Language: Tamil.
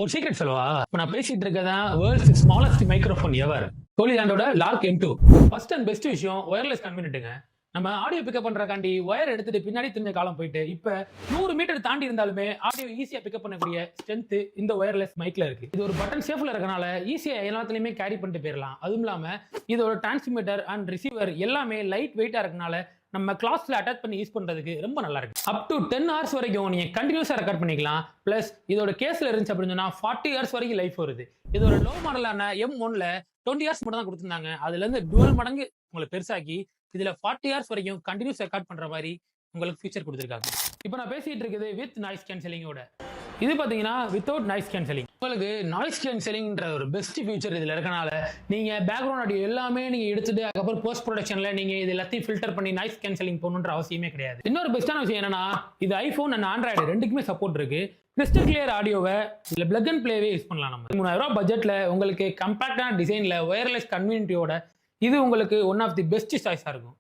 ஒரு சீக்ரெட் சொல்லவா? இப்ப நான் பேசிட்டு இருக்கதான் வேர்ல்ட்ஸ் ஸ்மாலஸ்ட் மைக்ரோஃபோன் எவர். சோலிலாண்டோட Lark M2. First and best விஷயம் ஒயர்லெஸ் கன்வீனியன்ட்டுங்க. நம்ம ஆடியோ பிக்கப் பண்றக்காண்டி ஒயர் எடுத்துட்டு பின்னாடி தெரிஞ்ச காலம் போயிட்டு இப்ப 100 மீட்டர் தாண்டி இருந்தாலுமே ஆடியோ ஈஸியா பிக்கப் பண்ணக்கூடிய ஸ்ட்ரென்த் இந்த ஒயர்லெஸ் மைக்ல இருக்கு. இது ஒரு பட்டன் ஷேப்ல இருக்கனால ஈஸியா எல்லாத்துலயுமே கேரி பண்ணிட்டு போயிடலாம். அதுவும் இல்லாம இதோட டிரான்ஸ்மிட்டர் அண்ட் ரிசீவர் எல்லாமே லைட் வெயிட்டா இருக்கனால நம்ம கிளாஸ்ல அட்டாச் பண்ணி யூஸ் பண்றதுக்கு ரொம்ப நல்லா இருக்கு. அப் டு 10 ஹவர்ஸ் வரைக்கும் நீங்க கண்டினியூஸா ரெக்கார்ட் பண்ணிக்கலாம். பிளஸ் இதோட கேஸ்ல இருந்துச்சு அப்படின்னு சொன்னா 40 ஹவர்ஸ் வரைக்கும் லைஃப் வருது. இதோட லோ மாடலான M1ல 20 ஹவர்ஸ் மட்டும் தான் கொடுத்திருந்தாங்க. அதுல இருந்து டுவல் மடங்கு உங்களுக்கு பெருசாக்கி இதுல 40 ஹவர்ஸ் வரைக்கும் கண்டினியூஸ் ரெக்கார்ட் பண்ற மாதிரி உங்களுக்கு ஃபீச்சர் கொடுத்திருக்காங்க. இப்போ நான் பேசிட்டு இருக்குது வித் நாய்ஸ் கேன்சலிங்கோட. இது பாத்தீங்கன்னா வித்தவுட் நாய்ஸ் கேன்சலிங். உங்களுக்கு நாய்ஸ் கேன்சலிங்ன்ற ஒரு பெஸ்ட் ஃபியூச்சர் இதுல இருக்கனால நீங்க பேக்ரவுண்ட் ஆடியோ எல்லாமே நீங்க எடுத்துட்டு அதுக்கப்புறம் போஸ்ட் ப்ரொடக்ஷன்ல நீங்க இது எல்லாத்தையும் ஃபில்டர் பண்ணி நாய்ஸ் கேன்சலிங் போகணுன்ற அவசியமே கிடையாது. இன்னொரு பெஸ்டான விஷயம் என்னன்னா இது ஐபோன் அண்ட் ஆண்ட்ராய்டு ரெண்டுக்குமே சப்போர்ட் இருக்கு. கிறிஸ்டல் கிளியர் ஆடியோவை இல்ல பிளக் அண்ட் பிளேவே யூஸ் பண்ணலாம். நம்ம 3000 ரூபாய் பட்ஜெட்ல உங்களுக்கு கம்பாக்டான டிசைன்ல ஒயர்லெஸ் கன்வீனியன்ட்டியோட இது உங்களுக்கு ஒன் ஆஃப் தி பெஸ்ட் சாய்ஸா இருக்கும்.